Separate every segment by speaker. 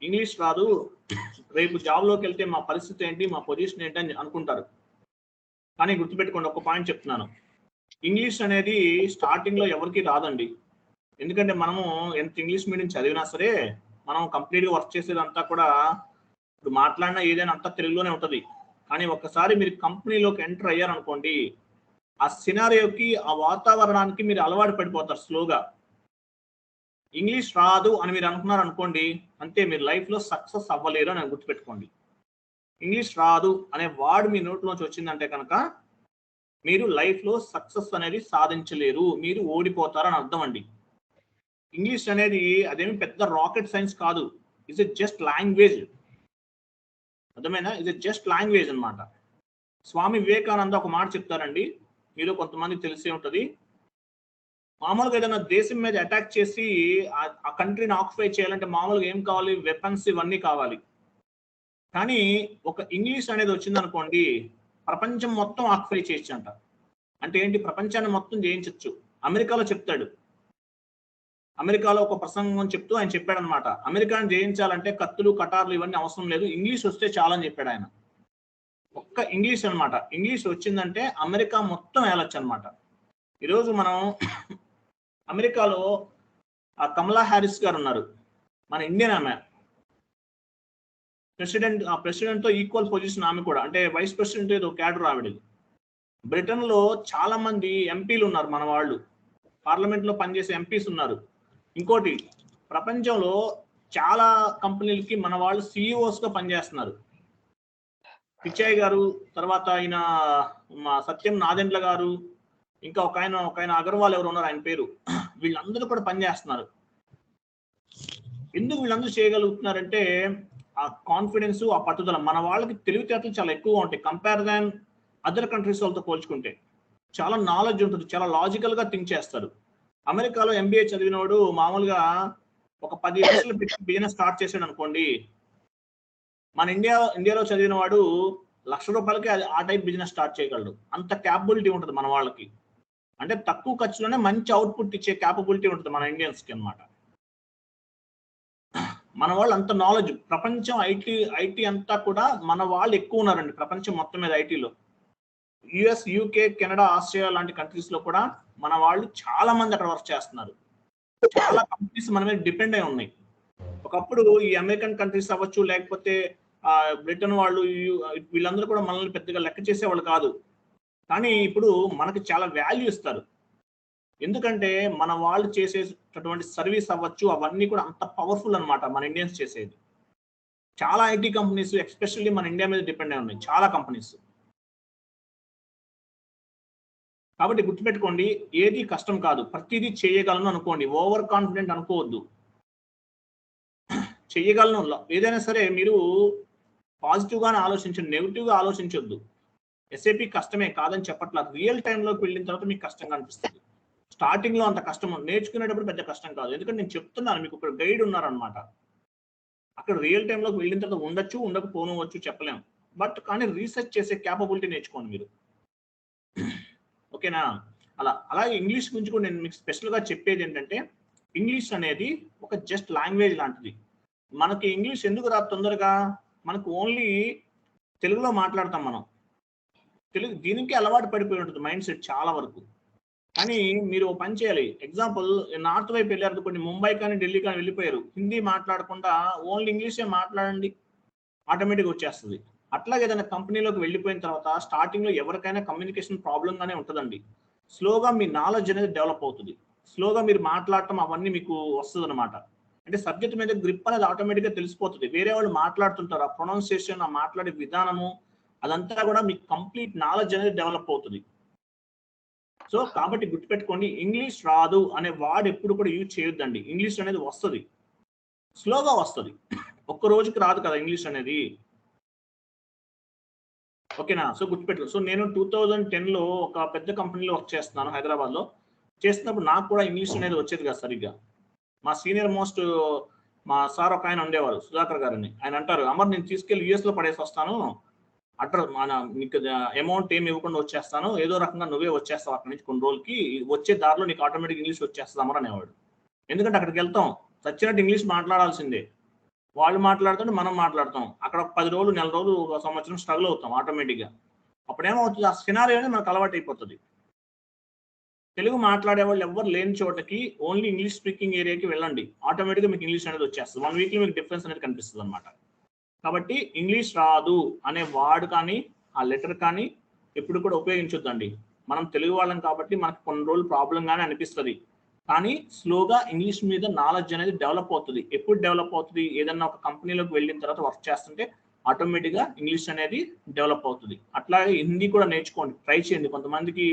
Speaker 1: English రాదు, రేపు జాబ్లోకి వెళ్తే మా పరిస్థితి ఏంటి, మా పొజిషన్ ఏంటి అని అనుకుంటారు. కానీ గుర్తుపెట్టుకోండి, ఒక పాయింట్ చెప్తున్నాను. ఇంగ్లీష్ అనేది స్టార్టింగ్లో ఎవరికి రాదండి. ఎందుకంటే మనము ఎంత ఇంగ్లీష్ మీడియం చదివినా సరే మనం కంప్లీట్గా వర్క్ చేసేదంతా కూడా ఇప్పుడు మాట్లాడినా ఏదైనా అంతా తెలుగులోనే ఉంటుంది. కానీ ఒక్కసారి మీరు కంపెనీలోకి ఎంటర్ అయ్యారనుకోండి, ఆ సినారియోకి, ఆ వాతావరణానికి మీరు అలవాటు పడిపోతారు స్లోగా. ఇంగ్లీష్ రాదు అని మీరు అనుకున్నారు అనుకోండి, అంతే, మీరు లైఫ్లో సక్సెస్ అవ్వలేరు అని గుర్తుపెట్టుకోండి. ఇంగ్లీష్ రాదు అనే వర్డ్ మీ నోట్లోంచి వచ్చిందంటే కనుక మీరు లైఫ్లో సక్సెస్ అనేది సాధించలేరు, మీరు ఓడిపోతారని అర్థం అండి. ఇంగ్లీష్ అనేది అదేమి పెద్ద రాకెట్ సైన్స్ కాదు, ఇట్స్ ఎ జస్ట్ లాంగ్వేజ్. అర్థమైనా? ఇట్స్ ఎ జస్ట్ లాంగ్వేజ్ అనమాట. స్వామి వివేకానంద ఒక మాట చెప్తారండి, మీరు కొంతమంది తెలిసే ఉంటుంది. మామూలుగా ఏదైనా దేశం మీద అటాక్ చేసి ఆ కంట్రీని ఆక్యుపై చేయాలంటే మామూలుగా ఏం కావాలి? వెపన్స్, ఇవన్నీ కావాలి. కానీ ఒక ఇంగ్లీష్ అనేది వచ్చిందనుకోండి, ప్రపంచం మొత్తం ఆక్యుపై చేయొచ్చు అంట. అంటే ఏంటి? ప్రపంచాన్ని మొత్తం జయించవచ్చు. అమెరికాలో చెప్తాడు, అమెరికాలో ఒక ప్రసంగం చెప్తూ ఆయన చెప్పాడనమాట, అమెరికాని జయించాలంటే కత్తులు, కటార్లు ఇవన్నీ అవసరం లేదు, ఇంగ్లీష్ వస్తే చాలని చెప్పాడు ఆయన. ఒక్క ఇంగ్లీష్ అనమాట. ఇంగ్లీష్ వచ్చిందంటే అమెరికా మొత్తం వెళ్ళొచ్చు అనమాట. ఈరోజు మనం అమెరికాలో ఆ కమలా హ్యారిస్ గారు ఉన్నారు, మన ఇండియన్ ఆమె, ప్రెసిడెంట్తో ఈక్వల్ పొజిషన్ ఆమె కూడా, అంటే వైస్ ప్రెసిడెంట్ ఏదో క్యాడర్ ఆవిడది. బ్రిటన్లో చాలా మంది ఎంపీలు ఉన్నారు, మన వాళ్ళు పార్లమెంట్లో పనిచేసే ఎంపీస్ ఉన్నారు. ఇంకోటి, ప్రపంచంలో చాలా కంపెనీలకి మన వాళ్ళు సిఇఓస్గా పనిచేస్తున్నారు. పిచ్చాయ్ గారు, తర్వాత ఆయన మా సత్యం నాదెండ్ల గారు, ఇంకా ఒక ఆయన అగర్వాల్ ఎవరు ఉన్నారు, ఆయన పేరు, వీళ్ళందరూ కూడా పనిచేస్తున్నారు. ఎందుకు వీళ్ళందరూ చేయగలుగుతున్నారంటే ఆ కాన్ఫిడెన్స్, ఆ పట్టుదల. మన వాళ్ళకి తెలివితేటలు చాలా ఎక్కువగా ఉంటాయి కంపేర్ దాన్ అదర్ కంట్రీస్ వాళ్ళతో పోల్చుకుంటే. చాలా నాలెడ్జ్ ఉంటుంది, చాలా లాజికల్గా థింక్ చేస్తారు. అమెరికాలో ఎంబీఏ చదివినవాడు మామూలుగా ఒక 10 లక్షలు పెట్టి బిజినెస్ స్టార్ట్ చేశాడు అనుకోండి, మన ఇండియాలో చదివిన వాడు ₹1,00,000కి ఆ టైప్ బిజినెస్ స్టార్ట్ చేయగలడు. అంత క్యాపబిలిటీ ఉంటుంది మన వాళ్ళకి. అంటే తక్కువ ఖర్చులోనే మంచి అవుట్పుట్ ఇచ్చే క్యాపబిలిటీ ఉంటుంది మన ఇండియన్స్కి అనమాట. మన వాళ్ళు అంత నాలెడ్జ్, ప్రపంచం ఐటీ అంతా కూడా మన వాళ్ళు ఎక్కువ ఉన్నారండి ప్రపంచం మొత్తం మీద ఐటీలో. యుఎస్, యూకే, కెనడా, ఆస్ట్రేలియా లాంటి కంట్రీస్ లో కూడా మన వాళ్ళు చాలా మంది అక్కడ వర్క్ చేస్తున్నారు. చాలా కంపెనీస్ మన మీద డిపెండ్ అయి ఉన్నాయి. ఒకప్పుడు ఈ అమెరికన్ కంట్రీస్ అవ్వచ్చు, లేకపోతే బ్రిటన్ వాళ్ళు, వీళ్ళందరూ కూడా మనల్ని పెద్దగా లెక్క చేసేవాళ్ళు కాదు. కానీ ఇప్పుడు మనకి చాలా వాల్యూ ఇస్తారు. ఎందుకంటే మన వాళ్ళు చేసేటటువంటి సర్వీస్ అవ్వచ్చు, అవన్నీ కూడా అంత పవర్ఫుల్ అనమాట మన ఇండియన్స్ చేసేది. చాలా ఐటీ కంపెనీస్ ఎస్పెషల్లీ మన ఇండియా మీద డిపెండ్ అయి ఉన్నాయి, చాలా కంపెనీస్. కాబట్టి గుర్తుపెట్టుకోండి, ఏది కష్టం కాదు, ప్రతిదీ చేయగలను అనుకోండి. ఓవర్ కాన్ఫిడెంట్ అనుకోవద్దు. చేయగలను, ఏదైనా సరే మీరు పాజిటివ్గానే ఆలోచించండి, నెగిటివ్గా ఆలోచించొద్దు. ఎస్ఏపీ కష్టమే కాదని చెప్పట్లా, రియల్ టైంలోకి వెళ్ళిన తర్వాత మీకు కష్టంగా అనిపిస్తుంది. స్టార్టింగ్లో అంత కష్టం, నేర్చుకునేటప్పుడు పెద్ద కష్టం కాదు. ఎందుకంటే నేను చెప్తున్నాను, మీకు ఒక గైడ్ ఉన్నారనమాట. అక్కడ రియల్ టైంలోకి వెళ్ళిన తర్వాత ఉండొచ్చు, ఉండకపోవచ్చు, చెప్పలేము. బట్ కానీ రీసెర్చ్ చేసే క్యాపబిలిటీ నేర్చుకోండి మీరు. ఓకేనా? అలాగే ఇంగ్లీష్ గురించి కూడా నేను మీకు స్పెషల్గా చెప్పేది ఏంటంటే, ఇంగ్లీష్ అనేది ఒక జస్ట్ లాంగ్వేజ్ లాంటిది. మనకి ఇంగ్లీష్ ఎందుకు రాదు తొందరగా? మనకు ఓన్లీ తెలుగులో మాట్లాడతాం మనం. దీనికి అలవాటు పడిపోయి ఉంటుంది మైండ్ సెట్ చాలా వరకు. కానీ మీరు పని చేయాలి. ఎగ్జాంపుల్, నార్త్ వైపు వెళ్ళారు కొన్ని, ముంబై కానీ ఢిల్లీ కానీ వెళ్ళిపోయారు, హిందీ మాట్లాడకుండా ఓన్లీ ఇంగ్లీషే మాట్లాడండి, ఆటోమేటిక్గా వచ్చేస్తుంది. అట్లాగే ఏదైనా కంపెనీలోకి వెళ్ళిపోయిన తర్వాత స్టార్టింగ్లో ఎవరికైనా కమ్యూనికేషన్ ప్రాబ్లంగానే ఉంటుందండి. స్లోగా మీ నాలెడ్జ్ అనేది డెవలప్ అవుతుంది, స్లోగా మీరు మాట్లాడటం అవన్నీ మీకు వస్తుంది అనమాట. అంటే సబ్జెక్ట్ మీద గ్రిప్ అనేది ఆటోమేటిక్గా తెలిసిపోతుంది. వేరే వాళ్ళు మాట్లాడుతుంటారు, ఆ ప్రొనౌన్సియేషన్, ఆ మాట్లాడే విధానము, అదంతా కూడా మీకు కంప్లీట్ నాలెడ్జ్ అనేది డెవలప్ అవుతుంది. సో కాబట్టి గుర్తుపెట్టుకోండి, ఇంగ్లీష్ రాదు అనే వర్డ్ ఎప్పుడు కూడా యూజ్ చేయొద్దండి. ఇంగ్లీష్ అనేది వస్తుంది, స్లోగా వస్తుంది, ఒక్క రోజుకి రాదు కదా ఇంగ్లీష్ అనేది. ఓకేనా? సో గుర్తుపెట్టు. సో నేను 2010లో ఒక పెద్ద కంపెనీలో వర్క్ చేస్తున్నాను హైదరాబాద్లో. చేస్తున్నప్పుడు నాకు కూడా ఇంగ్లీష్ అనేది వచ్చేది కదా సరిగ్గా. మా సీనియర్ మోస్ట్ మా సార్ ఒక ఆయన ఉండేవారు, సుధాకర్ గారని. ఆయన అంటారు, అమర్ నేను తీసుకెళ్ళి యూఎస్లో పడేసి వస్తాను, నీకు అమౌంట్ ఏమి ఇవ్వకుండా వచ్చేస్తాను, ఏదో రకంగా నువ్వే వచ్చేస్తావు అక్కడి నుంచి కొన్ని రోజులకి, వచ్చే దారిలో నీకు ఆటోమేటిక్ ఇంగ్లీష్ వచ్చేస్తుంది అమర్ అనేవాడు. ఎందుకంటే అక్కడికి వెళ్తాం, చచ్చినట్టు ఇంగ్లీష్ మాట్లాడాల్సిందే. వాళ్ళు మాట్లాడుతుంటే మనం మాట్లాడతాం. అక్కడ 10 రోజులు, నెల రోజులు, ఒక సంవత్సరం స్ట్రగుల్ అవుతాం ఆటోమేటిక్‌గా. అప్పుడేమవుతుంది, ఆ సినారియోనే మనకు అలవాటైపోతది. తెలుగు మాట్లాడే వాళ్ళు ఎవ్వరు లేని చోటకి ఓన్లీ ఇంగ్లీష్ స్పీకింగ్ ఏరియాకి వెళ్ళండి. ఆటోమేటిక్‌గా మీకు ఇంగ్లీష్ అనేది వచ్చేస్తది. 1 వీక్‌లో మీకు డిఫరెన్స్ అనేది కనిపిస్తదనమాట. కాబట్టి ఇంగ్లీష్ రాదు అనే వర్డ్ కానీ, ఆ లెటర్ కానీ ఎప్పుడు కూడా ఉపయోగించొద్దండి. మనం తెలుగు వాళ్ళం కాబట్టి మనకు కొన్ని రోజులు ప్రాబ్లమ్‌గానే అనిపిస్తది. కానీ స్లోగా ఇంగ్లీష్ మీద నాలెడ్జ్ అనేది డెవలప్ అవుతది. ఎప్పుడు డెవలప్ అవుతది? ఏదన్నా ఒక కంపెనీలోకి వెళ్ళిన తర్వాత వర్క్ చేస్తుంటే ఆటోమేటిక్‌గా ఇంగ్లీష్ అనేది డెవలప్ అవుతది. అట్లాగే హిందీ కూడా నేర్చుకోండి. ట్రై చేయండి. కొంతమందికి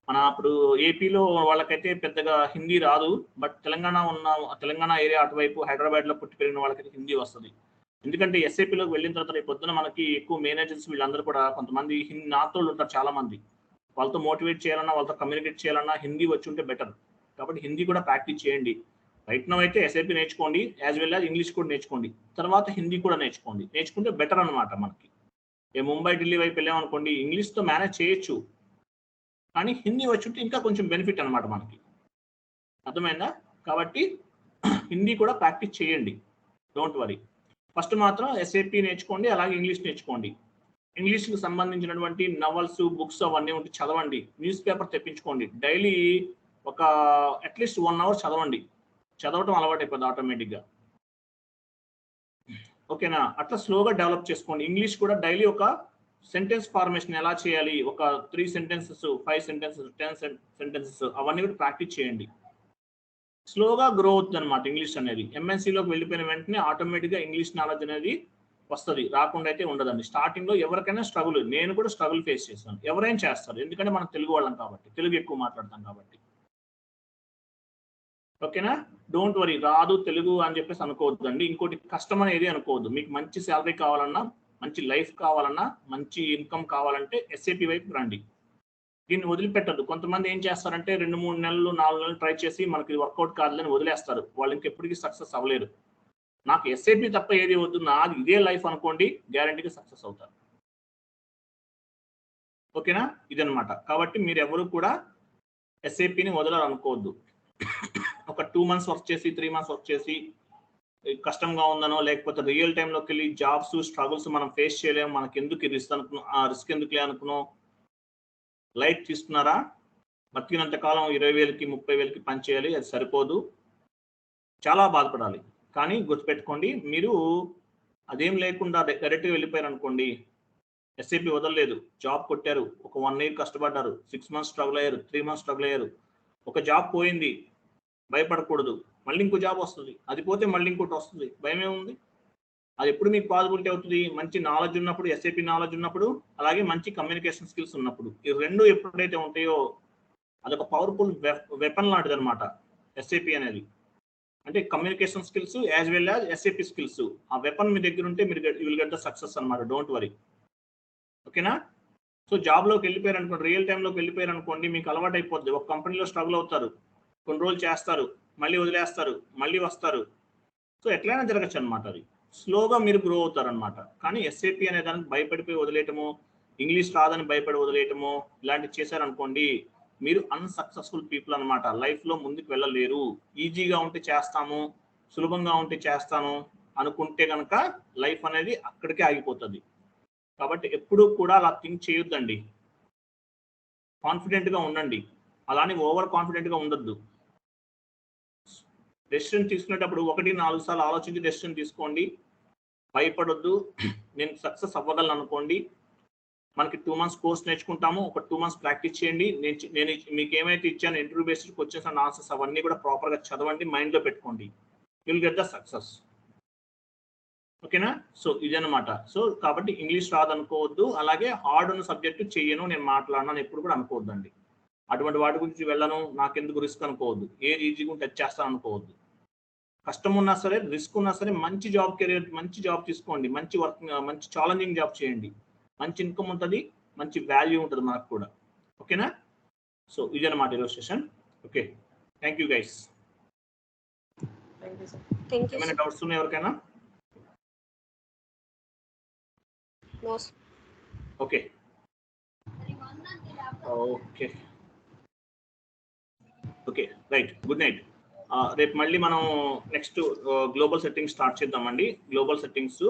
Speaker 1: మన ఇప్పుడు ఏపీలో వాళ్ళకైతే పెద్దగా హిందీ రాదు. బట్ తెలంగాణ ఏరియా అటువైపు హైదరాబాద్‌లో పుట్టి పెరిగిన వాళ్ళకైతే హిందీ వస్తది. ఎందుకంటే ఎస్ఏపీలోకి వెళ్ళిన తర్వాత రేపు పొద్దున మనకి ఎక్కువ మేనేజర్స్ వీళ్ళందరూ కూడా కొంతమంది నాతోళ్ళు ఉంటారు చాలా మంది. వాళ్ళతో మోటివేట్ చేయాలన్నా, వాళ్ళతో కమ్యూనికేట్ చేయాలన్నా హిందీ వచ్చి ఉంటే బెటర్. కాబట్టి హిందీ కూడా ప్రాక్టీస్ చేయండి. రైట్ నౌ అయితే ఎస్ఏపీ నేర్చుకోండి. యాజ్ వెల్ యాజ్ ఇంగ్లీష్ కూడా నేర్చుకోండి. తర్వాత హిందీ కూడా నేర్చుకోండి. నేర్చుకుంటే బెటర్ అనమాట మనకి. ముంబై, ఢిల్లీ వైపు వెళ్ళామనుకోండి ఇంగ్లీష్‌తో మేనేజ్ చేయొచ్చు. కానీ హిందీ వచ్చి ఉంటే ఇంకా కొంచెం బెనిఫిట్ అనమాట మనకి. అర్థమైందా? కాబట్టి హిందీ కూడా ప్రాక్టీస్ చేయండి. Don't worry. ఫస్ట్ మాత్రం ఎస్ఏపీ నేర్చుకోండి. అలాగే ఇంగ్లీష్ నేర్చుకోండి. ఇంగ్లీష్‌కి సంబంధించినటువంటి నవల్స్, బుక్స్ అవన్నీ ఉంటే చదవండి. న్యూస్ పేపర్ తెప్పించుకోండి. డైలీ ఒక అట్లీస్ట్ 1 అవర్ చదవండి. చదవటం అలవాటైపోద్ది ఆటోమేటిక్‌గా. ఓకేనా? అట్లా స్లోగా డెవలప్ చేసుకోండి. ఇంగ్లీష్ కూడా డైలీ ఒక సెంటెన్స్ ఫార్మేషన్ ఎలా చేయాలి? ఒక 3 సెంటెన్సెస్, 5 సెంటెన్సెస్, 10 సెంటెన్సెస్ అవన్నీ కూడా ప్రాక్టీస్ చేయండి. స్లోగా గ్రో అవుతుందన్నమాట ఇంగ్లీష్ అనేది. ఎంఎన్సీలోకి వెళ్ళిపోయిన వెంటనే ఆటోమేటిక్‌గా ఇంగ్లీష్ నాలెడ్జ్ అనేది వస్తది. రాకుండా అయితే ఉండదండి. స్టార్టింగ్‌లో ఎవరికైనా స్ట్రగుల్. నేను కూడా స్ట్రగుల్ ఫేస్ చేశాను. ఎవరైనా చేస్తారు. ఎందుకంటే మనం తెలుగు వాళ్ళం కాబట్టి. తెలుగు ఎక్కువ మాట్లాడతాం కాబట్టి. ఓకేనా? Don't worry. రాదు తెలుగు అని చెప్పేసి అనుకోవద్దండి. ఇంకోటి కష్టం అనేది అనుకోవద్దు. మీకు మంచి సాలరీ కావాలన్నా, మంచి లైఫ్ కావాలన్నా, మంచి ఇన్‌కమ్ కావాలంటే ఎస్ఏపీ వైపుకి రండి. దీన్ని వదిలిపెట్టొద్దు. కొంతమంది ఏం చేస్తారంటే 2, 3 నెలలు, 4 నెలలు ట్రై చేసి మనకి ఇది వర్కౌట్ కాదులని వదిలేస్తారు. వాళ్ళు ఇంకెప్పటికీ సక్సెస్ అవ్వలేరు. నాకు ఎస్ఏపీ తప్ప ఏది వద్దు. నాది ఇదే లైఫ్ అనుకోండి. గ్యారంటీగా సక్సెస్ అవుతారు. ఓకేనా? ఇదనమాట. కాబట్టి మీరెవరు కూడా ఎస్ఏపీని వదలాలనుకోవద్దు. ఒక 2 మంత్స్ వర్క్ చేసి, 3 మంత్స్ వర్క్ చేసి కష్టంగా ఉందనో, లేకపోతే రియల్ టైమ్‌లోకి వెళ్ళి జాబ్స్, స్ట్రగుల్స్ మనం ఫేస్ చేయలేము. మనకెందుకు ఈ రిస్క్ ఎందుకులే అనుకునో లైట్ తీసుకున్నారా? బతికినంత కాలం 20,000కి, 30,000కి పని చేయాలి. అది సరిపోదు. చాలా బాధపడాలి. కానీ గుర్తుపెట్టుకోండి, మీరు అదేం లేకుండా డైరెక్ట్‌గా వెళ్ళిపోయారనుకోండి, ఎస్ఏపీ వదలలేదు. జాబ్ కొట్టారు. ఒక 1 ఇయర్ కష్టపడ్డారు. 6 మంత్స్ స్ట్రగుల్ అయ్యారు. 3 మంత్స్ స్ట్రగుల్ అయ్యారు. ఒక జాబ్ పోయింది. భయపడకూడదు. మళ్ళీ ఇంకో జాబ్ వస్తది. అది పోతే మళ్ళీ ఇంకోటి వస్తది. భయమేముంది? అది ఎప్పుడు మీకు పాసిబిలిటీ అవుతది? మంచి నాలెడ్జ్ ఉన్నప్పుడు, ఎస్ఏపీ నాలెడ్జ్ ఉన్నప్పుడు, అలాగే మంచి కమ్యూనికేషన్ స్కిల్స్ ఉన్నప్పుడు. ఈ 2 ఎప్పుడైతే ఉంటాయో అదొక పవర్‌ఫుల్ వెపన్ లాంటిదనమాట ఎస్ఏపీ అనేది. అంటే communication skills as well as SAP skills. ఆ వెపన్ మీ దగ్గర ఉంటే మీరు you will get the success అనమాట. Don't worry. ఓకేనా? సో జాబ్‌లోకి వెళ్ళిపోయారనుకోండి, రియల్ టైమ్‌లోకి వెళ్ళిపోయారనుకోండి, మీకు అలవాటైపోద్ది. ఒక కంపెనీలో స్ట్రగుల్ అవుతారు. కొన్ని రోజులు చేస్తారు. మళ్ళీ వదిలేస్తారు. మళ్ళీ వస్తారు. సో ఎట్లైనా జరగొచ్చనమాట అది. స్లోగా మీరు గ్రో అవుతారనమాట. కానీ ఎస్ఏపీ అనే దానికి భయపడిపోయి వదిలేయటము, ఇంగ్లీష్ రాదని భయపడి వదిలేయటము, ఇలాంటివి చేశారనుకోండి, మీరు అన్‌సక్సెస్‌ఫుల్ పీపుల్ అనమాట. లైఫ్‌లో ముందుకు వెళ్ళలేరు. ఈజీగా ఉంటే చేస్తాము, సులభంగా ఉంటే చేస్తాను అనుకుంటే గనక లైఫ్ అనేది అక్కడికే ఆగిపోతది. కాబట్టి ఎప్పుడూ కూడా అలా థింక్ చేయొద్దండి. కాన్ఫిడెంట్‌గా ఉండండి. అలానే ఓవర్ కాన్ఫిడెంట్‌గా ఉండొద్దు. డెసిషన్ తీసుకునేటప్పుడు 1, 4 సార్లు ఆలోచించి డెసిషన్ తీసుకోండి. భయపడొద్దు. నేను సక్సెస్ అవ్వగలను అనుకోండి. మనకి 2 మంత్స్ కోర్స్ నేర్చుకుంటాము. ఒక 2 మంత్స్ ప్రాక్టీస్ చేయండి. నేను మీకేమైతే ఇచ్చానో interview based questions and answers అవన్నీ కూడా ప్రాపర్‌గా చదవండి. మైండ్‌లో పెట్టుకోండి. You will get the success. ఓకేనా? సో ఇదనమాట. సో కాబట్టి ఇంగ్లీష్ రాదనుకోవద్దు. అలాగే హార్డ్ ఉన్న సబ్జెక్ట్ చెయ్యను, నేను మాట్లాడను అని ఎప్పుడు కూడా అనుకోవద్దండి. అటువంటి వాటి గురించి వెళ్ళను, నాకెందుకు రిస్క్ అనుకోవద్దు. ఏది ఈజీగా ఉంటే అది చేస్తాను అనుకోవద్దు. కష్టం ఉన్నా సరే, రిస్క్ ఉన్నా సరే మంచి మంచి జాబ్ తీసుకోండి. మంచి వర్క్, మంచి ఛాలెంజింగ్ జాబ్ చేయండి. మంచి ఇన్‌కమ్ ఉంటది. మంచి వాల్యూ ఉంటది మనకు కూడా. ఓకేనా? సో ఇదనమాట ఈరోజు session. Okay. Thank you guys.
Speaker 2: Thank you sir. Thank you
Speaker 1: ఏమైనా
Speaker 2: సార్.
Speaker 1: డౌట్స్ ఉన్నాయా ఎవరికైనా?
Speaker 2: No.
Speaker 1: Okay. Okay. Okay. Right. Good night. రేపు మళ్ళీ మనం నెక్స్ట్ గ్లోబల్ సెట్టింగ్స్ స్టార్ట్ చేద్దామండి. గ్లోబల్ సెట్టింగ్స్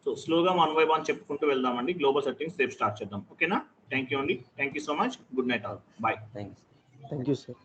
Speaker 1: సో స్లోగా 1 by 1 చెప్పుకుంటూ వెళ్దామండి. గ్లోబల్ సెట్టింగ్స్ రేపు స్టార్ట్ చేద్దాం. ఓకేనా? థ్యాంక్ యూ అండి. Thank you so much. Good night all. Bye.
Speaker 3: Thank you sir.